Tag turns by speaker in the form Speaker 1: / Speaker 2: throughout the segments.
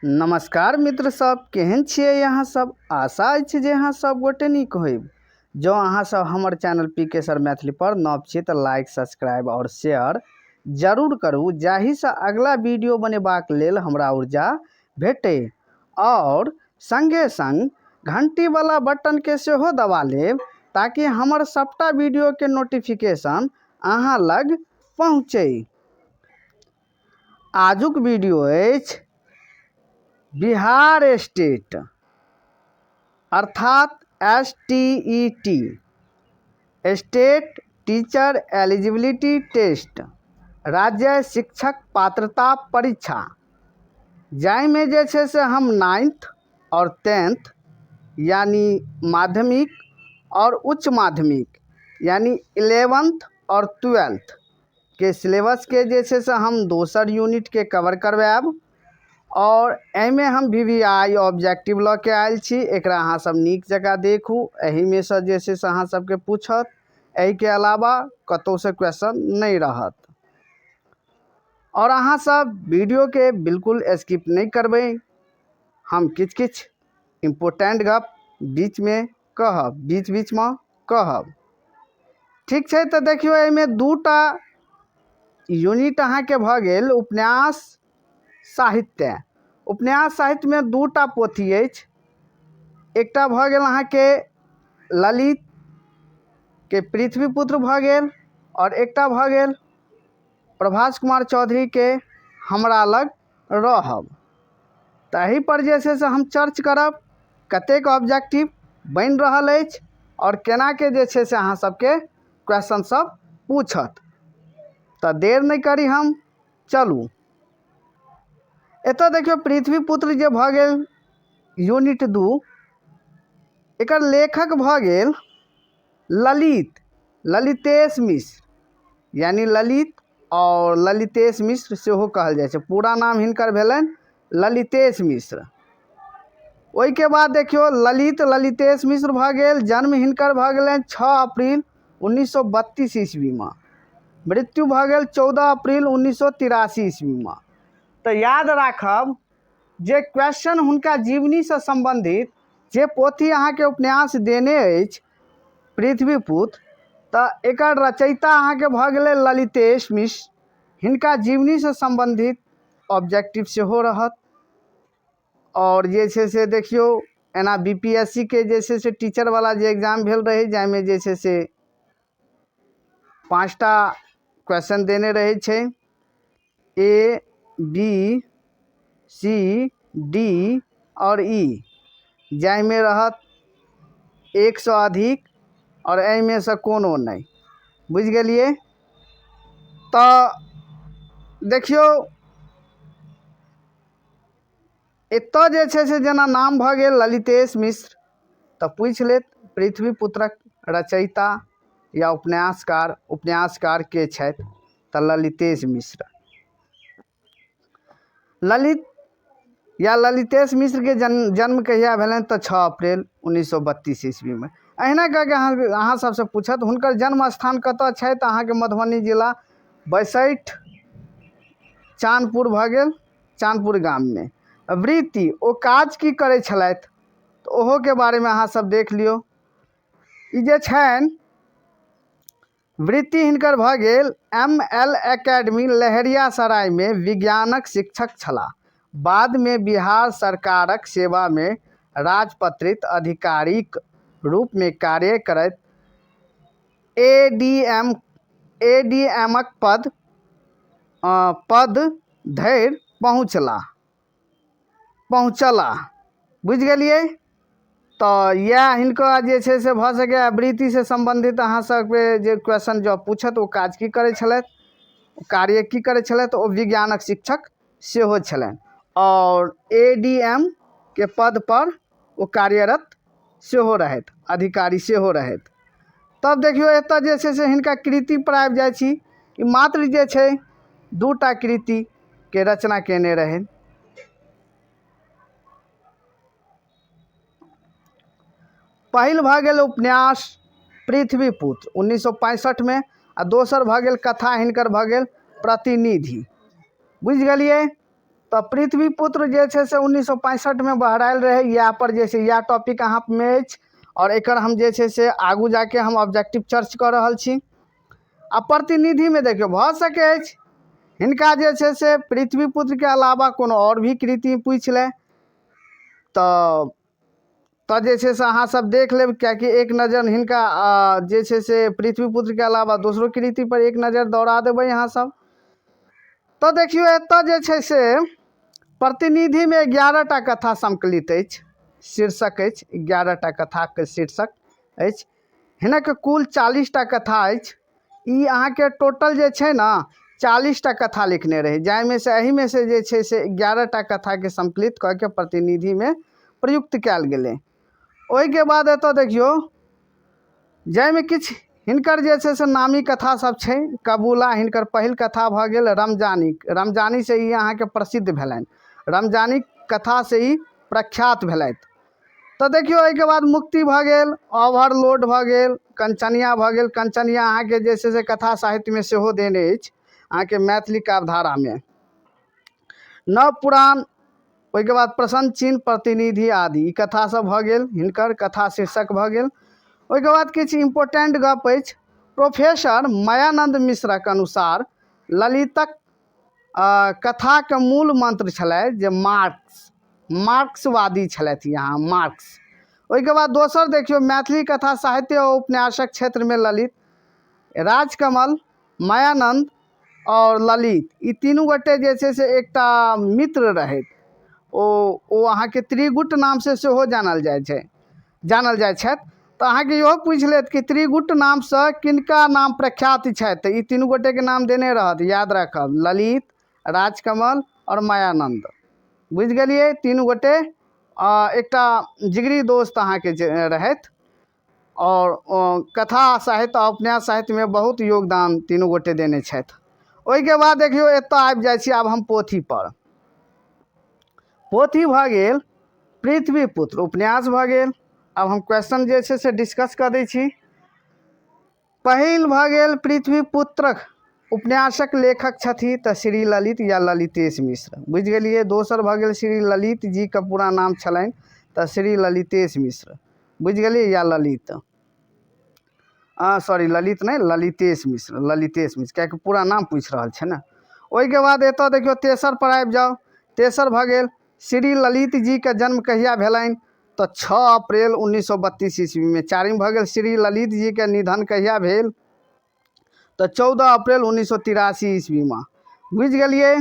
Speaker 1: नमस्कार मित्र सब, केहन छियै यहाँ सब। आशा अछि जे अहाँ सब गोटे नीक होइब। जो अहाँ सब हमर चैनल पीके सर मैथिली पर नव छी तऽ लाइक, सब्सक्राइब और शेयर जरूर करू, जाहिसँ अगला वीडियो बनेबाक लेल हमरा ऊर्जा भेटै। और संगे संग घंटी वाला बटन के सेहो दबा लेब, ताकि हमर सबटा वीडियो के नोटिफिकेशन अहाँ लग पहुँचे। आजुक वीडियो अछि बिहार स्टेट अर्थात STET state teacher eligibility test, राज्य शिक्षक पात्रता परीक्षा, जाहिमे जे छै से हम 9th और 10th यानी माध्यमिक और उच्च माध्यमिक यानी 11th और 12th के सिलेबस के जे छै से हम दोसर यूनिट के कवर करवाएब। और एहिमे हम VVI ऑब्जेक्टिव लऽ के आयल छी। एकरा अहाँ सब नीक जगह देखू, एही में से जे छै से अहाँ सबके पूछत। एहि के अलावा कतौ से क्वेश्चन नहीं रहत। और अहाँ सब वीडियो के बिल्कुल स्किप नहीं करबै। हम किछ किछ इम्पोर्टेंट गप बीच में कहब, बीच में कहब, ठीक छै। तऽ देखियो, एहिमे दूटा यूनिट अहाँ के भऽ गेल उपन्यास साहित्य। उपन्यास साहित्य में दूटा पोथी अछि। एकटा भऽ गेल अहाँ के ललित के पृथ्वीपुत्र भऽ गेल, और एकटा भऽ गेल प्रभास कुमार चौधरी के हमरा लग रहब। ताहि पर जे छै से हम चर्च करब, कतेक ऑब्जेक्टिव बनि रहल अछि और केना के जे छै से अहाँ सबके क्वेश्चन सब पूछत। तऽ देर नहीं करी, हम चलू। एतऽ देखियो, पृथ्वीपुत्र जे भऽ गेल यूनिट 2, एकर लेखक भऽ गेल ललितेश मिश्र, यानी ललित और ललितेश मिश्र सेहो कहल जाइ छै। पूरा नाम हिनकर भेलनि ललितेश मिश्र। ओहि के बाद देखियो, ललितेश मिश्र भऽ गेल। जन्म हिनकर भऽ गेलनि 6 अप्रैल 1932 ईस्वी में। मृत्यु भऽ गेल 14 अप्रैल 1983 ईस्वी में। तऽ याद राखब जे क्वेश्चन हुनका जीवनी से संबंधित जे पोथी अहाँ के उपन्यास देने अछि पृथ्वीपुत्र, तऽ एकर रचयिता अहाँ के भऽ गेलै ललितेश मिश्र। हिनका जीवनी से संबंधित ऑब्जेक्टिव सेहो रहत। और जे छै से देखियो, एना BPSC के जे छै से टीचर वाला जे एग्जाम भेल रहे, जाहिमे जे छै से 5टा क्वेश्चन देने रहे छै, A, B, C, D और E, जाहिमे रहत 100 अधिक और एहिमे से कोनो नहीं। बुझ गेलिए। तो देखियो, एतऽ जे छै से जेना नाम भऽ गेल ललितेश मिश्र, तऽ पूछ लेत पृथ्वीपुत्रक रचयिता या उपन्यासकार के छथि, तऽ ललितेश मिश्र। ललितेश मिश्र के जन्म कहिया भेलनि, तऽ 6 अप्रैल 1932 ईस्वी में। अहिना करके अहाँ सबसे पूछत हुनकर जन्म स्थान कतऽ छै, तऽ अहाँ के मधुबनी जिला 62 चांदपुर भऽ गेल, चांदपुर गाम में। वृत्ति, ओ काज की करै छलथि, तऽ ओहो के बारे में अहाँ सब देख लियो। ई जे छनि वृत्ति हिनकर भऽ गेल ML एकेडमी लहेरियासराय में विज्ञानक शिक्षक छलाह। बाद में बिहार सरकारक सेवा में राजपत्रित अधिकारीक रूप में कार्य करैत ADMक पद धरि पहुँचला। बुझ गेलिए। तो यह हिनका जे छै से भऽ सके वृत्ति से संबंधित अहाँ सबके जे क्वेश्चन जो पूछत, ओ काज की करै छलथि, कार्य की करै छलथि, ओ विज्ञानक शिक्षक सेहो छलनि। और ADM के पद पर वो कार्यरत सेहो रहैत, अधिकारी सेहो रहैत। तब देखियो, एतऽ जे छै से हिनका कृति पर आबि जाइ छी। ई मात्र जे छै 2टा कृति के रचना केने रहे। पहिल भऽ गेल उपन्यास पृथ्वीपुत्र 1965 में, आ दोसर भऽ गेल कथा हिनकर भऽ गेल प्रतिनिधि। बुझ गेलिए। तो पृथ्वीपुत्र जे छै से 1965 में बहरायल रहे। या पर जे छै या टॉपिक अहाँ में अछि और एकर हम जे छै से आगू जाके हम ऑब्जेक्टिव चर्च कर रहल छी। आ प्रतिनिधि में देखियो भ सकै अछि हिनका जे छै से पृथ्वीपुत्र के अलावा कोनो और भी कृति पूछ ले तो जे छै से अहाँ सब देख लेब, कियाकि एक नज़र हिनका जे छै से पृथ्वीपुत्र के अलावा दोसरो कृति पर एक नज़र दौड़ा देबै अहाँ सब। तो देखियो एतऽ जे छै से प्रतिनिधि में 11टा कथा संकलित अछि, शीर्षक अछि, 11टा कथा के शीर्षक अछि। हिनक कुल 40टा कथा अछि। ई अहाँ के टोटल जे छै ना 40टा कथा लिखने रहे, जाहिमे से एही में से जे छै से 11टा कथा के संकलित क के प्रतिनिधि में प्रयुक्त कयल गेलै। ओहि के बाद एतऽ देखियो जाहिमे किछु हिनकर जे छै से नामी कथा सब छै। कबूला हिनकर पहिल कथा भ गेल। रमजानी से ई अहाँ के प्रसिद्ध भेलनि, रमजानी कथा से ही प्रख्यात भेलथि। तो देखियो एहि के बाद मुक्ति भ गेल, ओवरलोड भ गेल, कंचनिया भ गेल। कंचनिया अहाँ के जे छै से कथा साहित्य में सेहो देने अछि अहाँ के मैथिली काव्यधारा में। नव पुराण, ओहि के बाद प्रसन्न चिन्ह, प्रतिनिधि आदि ई कथा सब भ गेल, हिनकर कथा शीर्षक भ गेल। ओहि के बाद किछु इम्पोर्टेंट गप अछि। प्रोफेसर मायानंद मिश्रक अनुसार ललितक कथा के मूल मंत्र छलै जे मार्क्सवादी छलथि यहाँ, मार्क्स। ओहि के बाद दोसर देखियो मैथिली कथा साहित्य और उपन्यासक क्षेत्र में ललित, राजकमल, मायानंद और ललित ई तीनू गोटे जे छै से एकटा मित्र रहथि। ओ अहाँ के त्रिगुट नाम से सेहो जानल जाइ छथि। तो अहाँ के इहो पूछ लेत कि त्रिगुट नाम से किनका नाम प्रख्यात छथि, तो ई तीनू गोटे के नाम देने रहत, याद रखब, ललित, राजकमल और मायानंद। बुझ गेलिए, तीनू गोटे एकटा जिगरी दोस्त अहाँ के रहथि और कथा साहित्य और उपन्यास साहित्य में बहुत योगदान तीनू गोटे देने छथि। ओहि के बाद देखियो एतऽ आबि जाइ छी आब हम पोथी पर। पोथी भ गेल पृथ्वीपुत्र, उपन्यास भ गेल। अब हम क्वेश्चन जे छै से डिस्कस कर दै छी। पहिल भ गेल पृथ्वीपुत्रक उपन्यासक लेखक छथि तऽ श्री ललित या ललितेश मिश्र, बुझ गेलिए। दोसर भ गेल श्री ललित जी के पूरा नाम छलनि तऽ श्री ललितेश मिश्र, बुझ गेलिए, या ललित, सॉरी ललित नहीं, ललितेश मिश्र, कियाकि पूरा नाम पूछ रहल छै ना। ओहि के बाद एतऽ देखियो तेसर पर आबि जाओ। तेसर भ गेल श्री ललित जी के जन्म कहिया भेलनि तो 6 अप्रैल 1932 ईस्वी में। चारिम भ गेल श्री ललित जी के निधन कहिया भेल तो 14 अप्रैल 1983 ईस्वी में, बुझ गेलिए।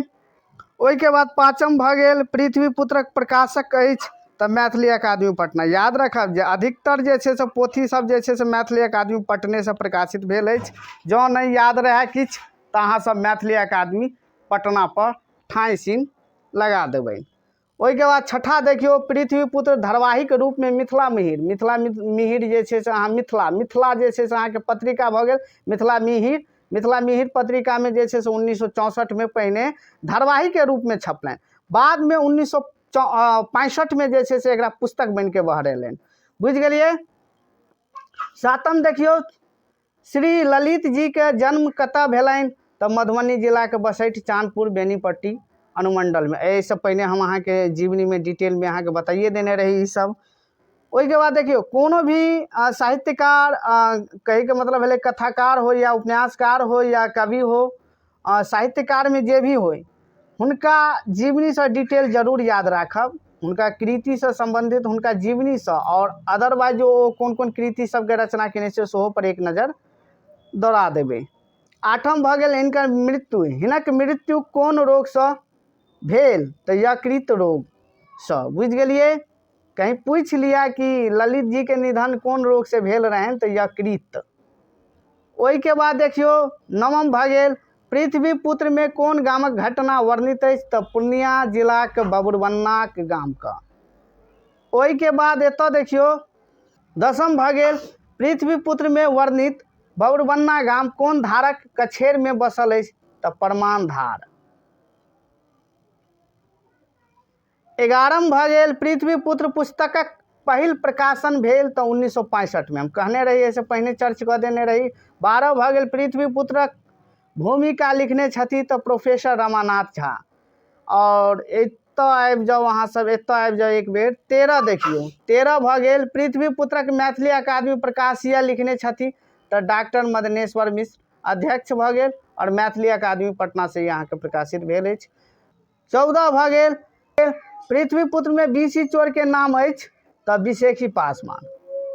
Speaker 1: ओहि के बाद पाँचम भ गेल पृथ्वीपुत्रक प्रकाशक अछि तऽ मैथिली अकादमी पटना। याद रखब जे अधिकतर जे छै से पोथी सब जे छै से मैथिली अकादमी पटने से प्रकाशित भेल अछि। जँ नहीं याद रहे किछु तऽ अहाँ सब मैथिली अकादमी पटना पर ठाई सीन लगा देबै। ओहि के बाद छठा देखियो पृथ्वीपुत्र धारावाहिक रूप में मिथिला मिहिर जे छै से अहाँ मिथिला जे छै से अहाँ के पत्रिका भ गेल मिथिला मिहिर पत्रिका में जे छै से 1964 में पहिने धारावाहिक के रूप में छपलनि। बाद में 1965 में जे छै से एकरा पुस्तक बन के बहरेलनि, बुझ गेलिए। सातम देखियो श्री ललित जी के जन्म कतऽ भेलनि तऽ मधुबनी जिला के बसैठ, चांदपुर, बेनीपट्टी अनुमंडल में। ऐसे पहले हम अहाँ के जीवनी में डिटेल में अहाँ के बताइए देने रही ई सब। ओहि के बाद देखियो कोनो भी साहित्यकार, कहे के मतलब भेले कथाकार हो या उपन्यासकार हो या कवि हो, साहित्यकार में जे भी हो, हुनका जीवनी से डिटेल जरूर याद राखब, हुनका कृति से संबंधित हुनका जीवनी से, और अदरवाइज जो कोन कोन कृति सबके रचना केने छै सेहो पर एक नजर दौड़ा देबै। आठम भ गेल हिनकर मृत्यु। हिनक मृत्यु कोन रोग से भेल तऽ यकृत रोग से, बुझ गेलिए। कहीं पूछ लिया कि ललित जी के निधन कोन रोग से भेल रहनि तऽ यकृत। ओहि के बाद देखियो नवम भ गेल पृथ्वीपुत्र में कोन गामक घटना वर्णित अछि तऽ पूर्णिया जिला के बबुरबन्ना के गाम का। ओहि के बाद एतऽ देखियो दसम भ गेल पृथ्वीपुत्र में वर्णित बबुरबन्ना गाम कोन धारक कछेर में बसल अछि तऽ परमान धार। 11म भ गेल पृथ्वीपुत्र पुस्तकक पहिल प्रकाशन भेल तऽ 1965 में, हम कहने रही ऐसे पहले चर्च कर देने रही। 12 भ गेल पृथ्वीपुत्रक भूमिका लिखने छथि तऽ प्रोफेसर रमानाथ झा। और एतऽ आबि जाओ अहाँ सब, एतऽ आबि जाओ एक बेर 13 देखियो 13 भऽ गेल पृथ्वी पुत्रक मैथिली अकादमी प्रकाशिया लिखने छथिन तऽ डॉक्टर मदनेश्वर मिश्र अध्यक्ष भऽ गेल और मैथिली अकादमी पटना से यहाँ के प्रकाशित भेल अछि। 14 भऽ गेल पृथ्वी पुत्र में बीसी चोर के नाम अछि तऽ बिसेखी पासवान,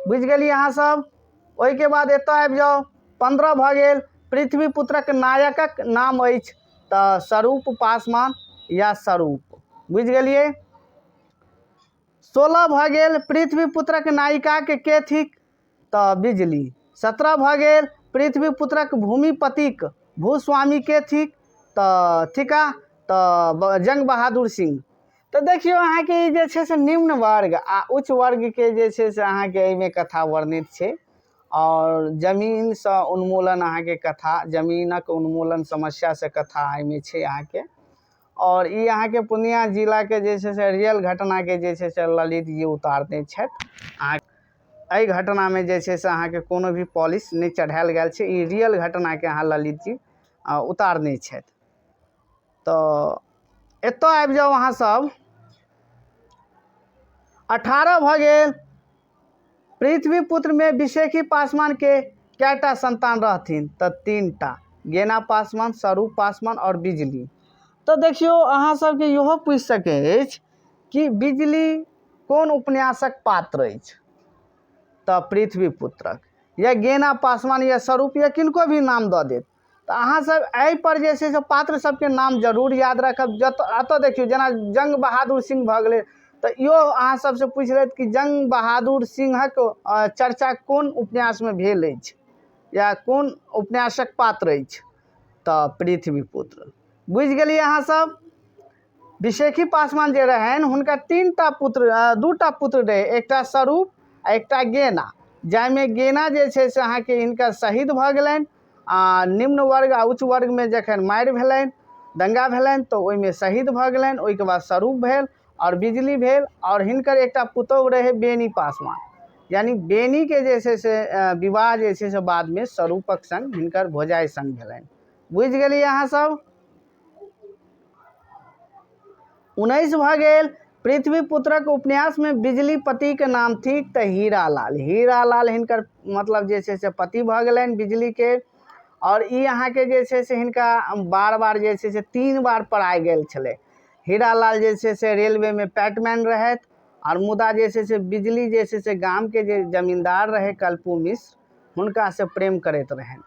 Speaker 1: बुझ गेलिए अहाँ सब। ओहि के बाद एतऽ आबि जाओ 15 भऽ गेल पृथ्वी पुत्रक नायकक नाम अछि तऽ स्वरूप पासवान या स्वरूप, बुझ गेलिए। 16 भऽ गेल पृथ्वी पुत्रक नायिका के थिक तऽ बिजली। 17 भऽ गेल पृथ्वी पुत्रक भूमिपतिक भूस्वामी के थिक तऽ थिका तऽ जंग बहादुर सिंह। तो देखियो अहाँ के जे छे से निम्न वर्ग आ उच्च वर्ग के जे छे से अहाँ के एहिमे कथा वर्णित छे और जमीन से उन्मूलन अहाँ के कथा, जमीनक उन्मूलन समस्या से कथा एहिमे छे अहाँ के। और ई अहाँ के पूर्णिया जिला के जे छे से रियल घटना के जे छे से ललित जी उतारने छथि। एहि घटना में जे छे से अहाँ के कोनो भी पॉलिश नहीं चढ़ायल गेल छे, ई रियल घटना के अहाँ ललित जी उतारने छथि। तो एतऽ आबि जाओ अहाँ सब 18 भऽ गेल पृथ्वी पुत्र में बिसेखी पासवान के कैटा संतान रहथिन तऽ 3 टा, गेना पासवान, स्वरूप पासवान और बिजली। तो देखियो अहाँ सब के इहो पूछ सके अछि कि बिजली कौन उपन्यासक पात्र अछि तऽ पृथ्वी पुत्रक, या गेना पासवान या स्वरूप या किनको भी नाम दऽ देत। तो अहाँ सब एहि पर जे छै से पात्र सबके नाम जरूर याद रखब। एतऽ देखियो जेना जंग बहादुर सिंह भऽ गेलै तऽ इहो अहाँ सबसे पूछ लेत कि जंग बहादुर सिंहक चर्चा कोन उपन्यास में भेल अछि या कोन उपन्यासक पात्र अछि तऽ पृथ्वी पुत्र, बुझ गेलिए अहाँ सब। बिसेखी पासवान जे रहन हुनका 2 टा पुत्र रहे, एकटा स्वरूप आ एकटा गेना, जाहिमे गेना जे छै से अहाँ के हिनकर शहीद भऽ गेलनि आ निम्न वर्ग आ उच्च वर्ग में जखन मारि भेलनि, दंगा भेलनि तो ओहिमे शहीद भऽ गेलनि। ओहिके बाद स्वरूप भेल और बिजली भेल और हिनकर एकटा पुतौह रहे बेनी पासवान, यानी बेनी के जे छै से विवाह जे छै से बाद में स्वरूपक संग हिनकर भोजाई संग भेलनि, बुझ गेलिए अहाँ सब। 19 भऽ गेल पृथ्वी पुत्रक उपन्यास में बिजली पति के नाम थिक तऽ हीरालाल। हीरालाल हिनकर मतलब जे छै से पति भऽ गेलनि बिजली के। और ई अहाँ के जे छै से हिनका बार बार जे छै से 3 बार पढ़ाई गेल छले। हीरालाल जे छै से रेलवे में पैटमैन रहत और मुदा जे छै से बिजली जे छै से गाम के जे जमींदार रहे कल्पू मिश्र हुनका से प्रेम करैत रहन,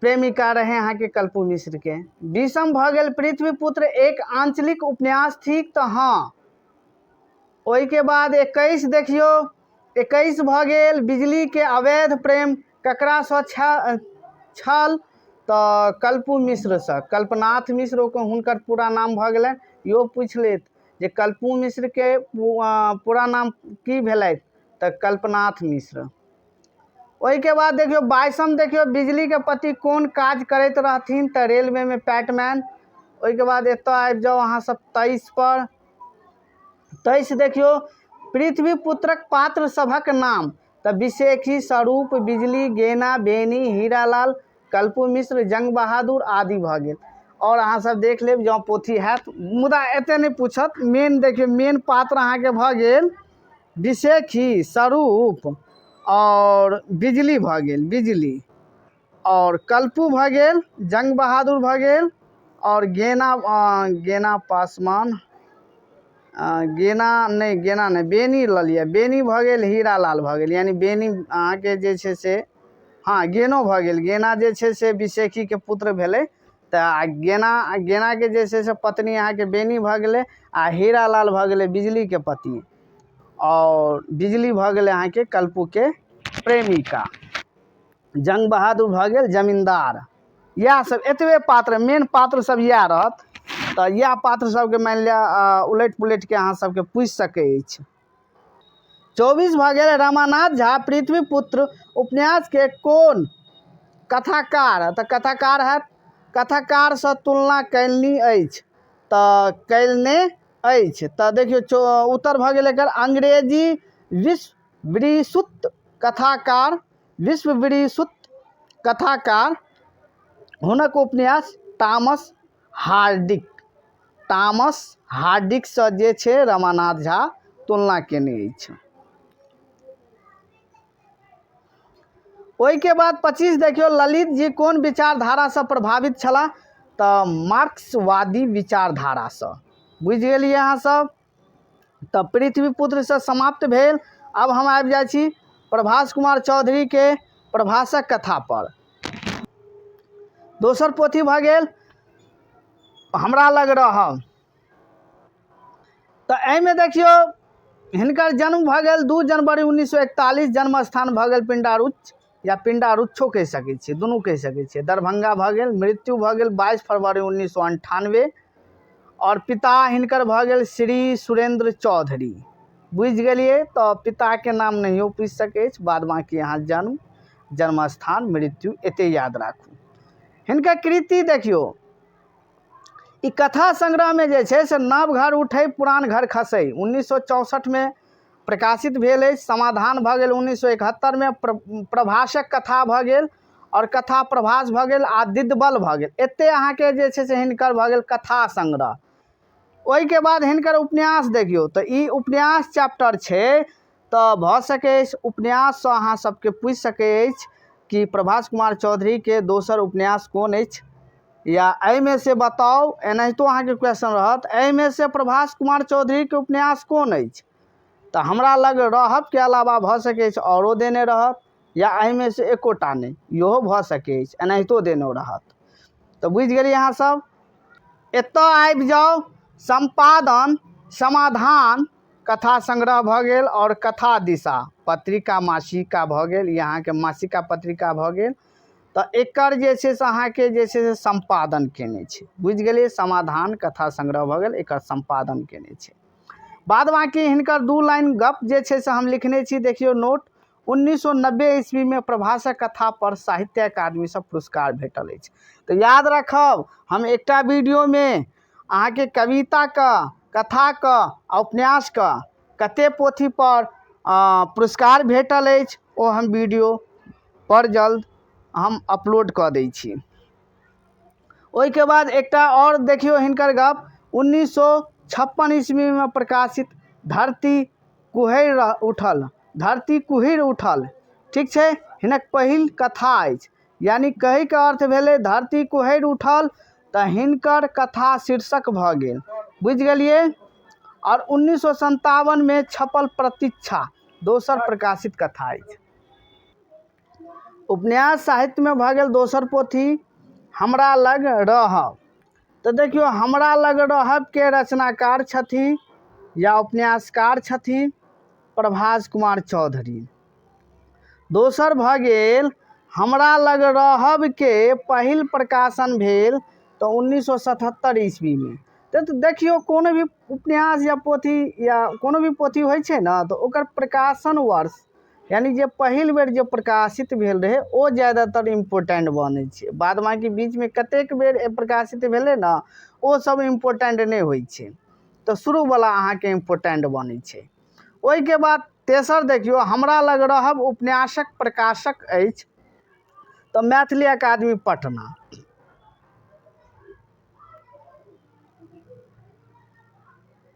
Speaker 1: प्रेमिका रहे अहाँ के कल्पू मिश्र के। 20 भऽ गेल पृथ्वी पुत्र एक आंचलिक उपन्यास थिक तऽ हाँ। ओहि के बाद 21 देखियो 21 भऽ गेल बिजली के अवैध प्रेम ककरा सँ छल तऽ कल्पू मिश्र से, कल्पनाथ मिश्र हुनकर पूरा नाम भऽ गेलनि। इहो पूछ लेत जे कल्पू मिश्र के पूरा नाम की भेलथि तऽ कल्पनाथ मिश्र। ओहि के बाद देखियो 22 देखियो बिजली के पति कोन काज करैत रहथिन तऽ रेलवे में पैटमैन। ओहि के बाद एतऽ आबि जाओ अहाँ सब 23 पर। 23 देखियो पृथ्वी पुत्रक पात्र सभक नाम तऽ बिसेखी, स्वरूप, बिजली, गेना, बेनी, हीरालाल, कल्पू मिश्र, जंग बहादुर आदि भऽ गेल। और अहाँ सब देख लेब जँ पोथी हैत, मुदा एते नहीं पूछत। मेन देखियो मेन पात्र अहाँ के भऽ गेल बिसेखी, स्वरूप और बिजली भऽ गेल, बिजली और कल्पू भऽ गेल, जंग बहादुर भऽ गेल और गेना पासवान, गेना नहीं बेनी लऽ लिअ, बेनी भऽ गेल, हीरालाल भऽ गेल, यानी बेनी अहाँ के जे छै से हाँ गेनो भऽ गेल। गेना जे छै से बिसेखी के पुत्र भेलै तऽ गेना के जे छै से पत्नी अहाँ के बेनी भऽ गेलै आ हीरालाल भऽ गेलै बिजली के पति और बिजली भऽ गेलै अहाँ के कल्पू के प्रेमिका। जंग बहादुर भऽ गेल जमींदार। इएह सब एतबे पात्र, मेन पात्र सब इएह रहत। तो यह पात्र सबके मान लिया उलट पुलट के अहाँ सबके पूछ सकै अछि। 24 भऽ गेल रामानाथ झा पृथ्वी पुत्र उपन्यास के कोन कथाकार तऽ कथाकार है, कथाकार से तुलना कैलनी अछि तऽ कैलने अछि। तऽ देखियो उत्तर भऽ गेल एकर अंग्रेजी विश्वविदित कथाकार, विश्वविदित कथाकार हुनक उपन्यास टॉमस हार्डी टॉमस हार्डीसँ जे छै रमानाथ झा तुलना केने अछि। ओहिके बाद 25 देखियौ, ललित जी कोन विचारधारासँ प्रभावित छलाह? तऽ मार्क्सवादी विचारधारासँ। बुझि गेलियै अहाँ सब। तऽ पृथ्वीपुत्रसँ समाप्त भेल। अब हम आबि जाइ छी प्रभास कुमार चौधरी के प्रभासक कथा पर। दोसर पोथी भऽ गेल हमरा लग रहब। तऽ एहिमे देखियौ हिनकर जन्म भऽ गेल 2 जनवरी 1941। जन्म स्थान भऽ गेल पिंडारुच या पिंडारुच्छो कहि सकै छियै, दुनू कहि सकै छियै, दरभंगा भऽ गेल। मृत्यु भऽ गेल 22 फरवरी 1998। और पिता हिनकर भऽ गेल श्री सुरेंद्र चौधरी। बुझि गेलियै। तऽ पिताके नाम नहियो पूछि सकै अछि, बाद बाकी अहाँ जन्मस्थान मृत्यु एते याद राखू। हिनकर कृति देखियौ, ई कथा संग्रह में जे छै से नव घर उठै पुरान घर खसै 1964 में प्रकाशित भेल अछि। समाधान भऽ गेल 1971 में। प्रभासक कथा भऽ गेल और कथा प्रभास भऽ गेल आ दिदबल भऽ गेल। एते अहाँके जे छै से हिनकर भऽ गेल कथा संग्रह। ओहिके बाद हिनकर उपन्यास देखियौ, तऽ ई उपन्यास चैप्टर छै। तऽ भऽ सकै अछि उपन्याससँ अहाँ सबके पूछि सकै अछि कि प्रभास कुमार चौधरी के दोसर उपन्यास कोन अछि, या एहिमे से बताउ। एनाहितो अहाँके क्वेश्चन रहत, एहिमे से प्रभास कुमार चौधरी के उपन्यास कोन अछि? तऽ हमरा लग रहब के अलावा भऽ सकै अछि औरो देने रहत, या एहिमे से एकोटा नहि, इहो भऽ सकै अछि, एनाहितो देने रहत। तऽ बुझि गेलियै अहाँ सब। एतऽ आबि जाउ संपादन समाधान कथा संग्रह भऽ गेल और कथा दिशा पत्रिका मासिका भऽ गेल। ई अहाँके मासिका पत्रिका भऽ गेल। तऽ एकर जे छै से अहाँके जे छै से संपादन केने छै। बुझि गेलियै। समाधान कथा संग्रह भऽ गेल, एकर संपादन केने छै। बाद बाकी हिनकर 2 लाइन गप जे छै से हम लिखने छी, देखियौ नोट। 1990 ईस्वी में प्रभासक कथा पर साहित्य अकादमीसँ पुरस्कार भेटल अछि। तऽ याद रखब, हम एकटा वीडियो में अहाँके कविताके, कथाके, उपन्यासके कते पोथी पर पुरस्कार भेटल अछि ओ हम वीडियो पर जल्द हम अपलोड कऽ दै छी। ओहिके बाद एकटा और देखियौ हिनकर गप। 1956 ईस्वी में प्रकाशित धरती कुहरि उठल। धरती कुहरि उठल, ठीक छै, हिनक पहिल कथा अछि। यानी कहैके अर्थ भेलै धरती कुहरि उठल, तऽ हिनकर कथा शीर्षक भऽ गेल। बुझि गेलियै। और 1957 में छपल प्रतीक्षा दोसर प्रकाशित कथा अछि। उपन्यास साहित्य में भऽ गेल दोसर पोथी हमरा लग रहब। तऽ देखियौ हमरा लग रहब के रचनाकार छथिन या उपन्यासकार छथिन प्रभास कुमार चौधरी। दोसर भऽ गेल हमरा लग रहब के पहिल प्रकाशन भेल तऽ 1977 ईस्वी में। तऽ देखियौ कोनो भी उपन्यास या पोथी या कोनो भी पोथी होइ छै ने, तऽ ओकर प्रकाशन वर्ष यानी जे पहिल बेर जे प्रकाशित भेल रहे ओ ज़्यादातर इम्पोर्टेंट बनै छै। बाद बाकी बीच में कतेक बेर प्रकाशित भेलै ना, ओ सब इम्पोर्टेंट नहीं होइ छै। तऽ शुरूवला अहाँके इम्पोर्टेंट बनै छै। ओहिके बाद तेसर देखियौ हमरा लग रहब उपन्यासक प्रकाशक अछि तऽ मैथिली अकादमी पटना।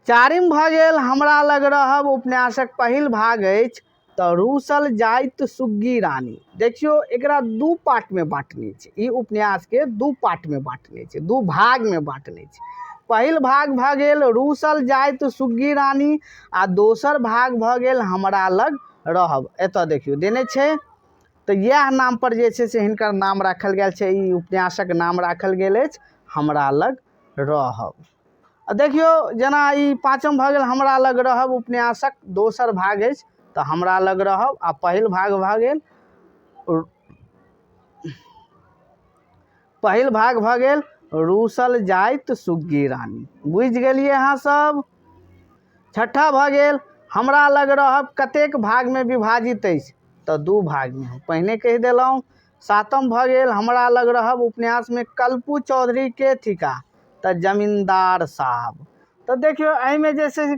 Speaker 1: चारिम भऽ गेल हमरा लग रहब उपन्यासक पहिल भाग अछि तऽ रूसल जाइत सुग्गी रानी। देखियो एकरा 2 पार्ट में बांटने छै। ई उपन्यास के 2 पार्ट में बांटने छै, 2 भाग में बांटने छै। पहिल भाग भऽ गेल रूसल जाइत सुग्गी रानी आ दोसर भाग भऽ गेल हमरा लग रहब। एतऽ देखियो देने छै। तऽ यह नाम पर जे छै से हिनकर नाम राखल गेल छै। ई उपन्यासक नाम राखल गेल अछि हमरा लग रहब। देखियो जेना ई पाँचम भऽ गेल हमरा लग रहब उपन्यासक दोसर भाग अछि तऽ हमरा लग रहब, आ पहिल भाग भऽ गेल रूसल जाइत सुग्गी रानी। बुझि गेलियै अहाँ सब। छठा भऽ गेल हमरा लग रहब कतेक भाग में विभाजित अछि तऽ 2 भाग में, पहिने कहि देलहुँ। सातम भऽ गेल हमरा लग रहब उपन्यास में कल्पू चौधरी के थिका तऽ जमींदार साहब। तऽ देखियौ एहिमे जे छै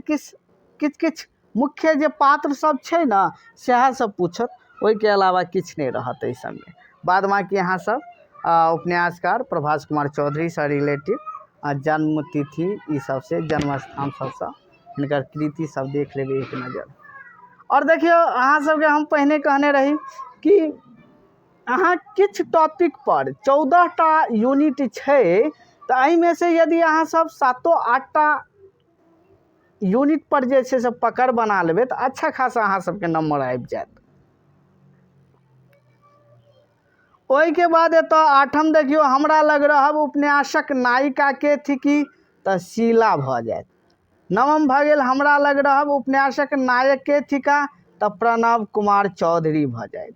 Speaker 1: किछ मुख्य जे पात्र सब छै ने सएह सब पूछत, ओहिके अलावा किछु नहीं रहत एहि सबमें। बाद बाकी अहाँ सब उपन्यासकार प्रभास कुमार चौधरी से रिलेटेड जन्म तिथि ई सबसे जन्म स्थान सबसे हिनकर कृति सब देख लेबै एक नज़र। और देखियो अहाँ सबके हम पहिने कहने रही कि अहाँ किछ टॉपिक पर 14टा यूनिट छै, तो एहिमे से यदि अहाँ सब 7-8टा यूनिट पर जे छै से पकड़ बना लेबै तो अच्छा खासा अहाँ सबके नंबर आबि जायत। ओहि के बाद एतऽ 8म देखियो हमरा लग रहब उपन्यासक नायिका के थिकी तो शीला भ जायत। 9म भ गेल हमरा लग रहब उपन्यासक नायक के थिका तो प्रणव कुमार चौधरी भ जायत।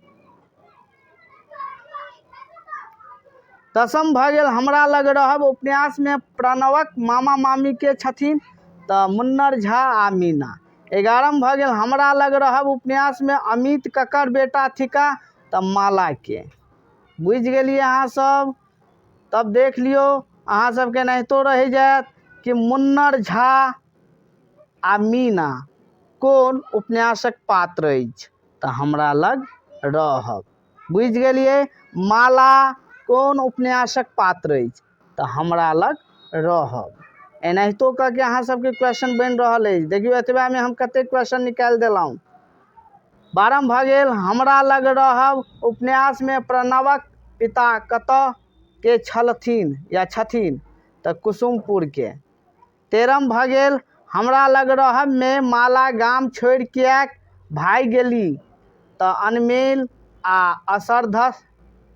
Speaker 1: 10म भ गेल हमरा लग रहब उपन्यास में प्रणवक मामा मामी के छथिन तो मुन्नर झा आ मीना। 11म भ गेल हमरा लग रहब उपन्यास में अमित ककर बेटा थिका तो माला के। बुझ गेलिए अहाँ सब। तब देख लियो अहाँ सबके नहितो रह जायत कि मुन्नर झा आ मीना कौन उपन्यासक पात्र अछि तो हमरा लग रहब। बुझ गेलिए माला कौन उपन्यासक पात्र अछि तो हमरा लग रहब। एनाहितो करके अहाँ सबके क्वेश्चन बन रहल है। देखियो एतबा में हम कते क्वेश्चन निकाल देलहुँ। 12म भ गेल हमरा लग रहब उपन्यास में प्रणवक पिता कतऽ के छलथिन या छथिन तो कुसुमपुर के। 13म भ गेल हमरा लग रहब में माला गाम छोड़ किएक भाग गेली तो अनमेल आ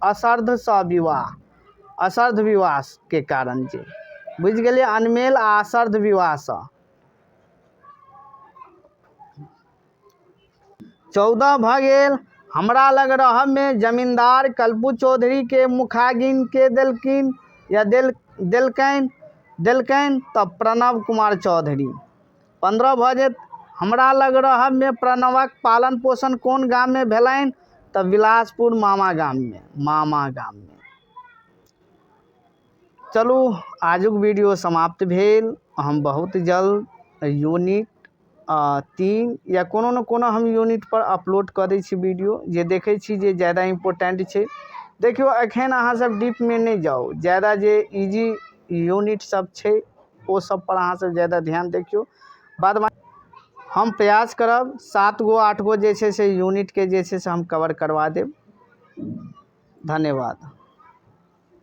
Speaker 1: असर्ध विवाह के कारण जे। बुझ गेलिए अनमेल आ असर्ध विवाह से। 14 भ गेल हमरा लग रहब में जमींदार कल्पू चौधरी के मुखागिन के देलकिन या देलकैन तो प्रणव कुमार चौधरी। 15 भ जायत हमरा लग रहब में प्रणवक पालन पोषण कौन गाम में भेलैन तो बिलासपुर मामा गाम में। चलू आजुक वीडियो समाप्त भेल। हम बहुत जल्द यूनिट 3 या कोनो न कोनो हम यूनिट पर अपलोड कर दै छी वीडियो जे देखै छी जे ज़्यादा इम्पोर्टेंट छै। देखियो एखन अहाँ सब डीप में नहीं जाओ, ज़्यादा जे इजी यूनिट सब छै ओ सब पर अहाँ सब ज़्यादा ध्यान देखियो। बाद में हम प्रयास करब 7 गो 8 गो जे छै से यूनिट के जे छै से हम कवर करवा देब। धन्यवाद।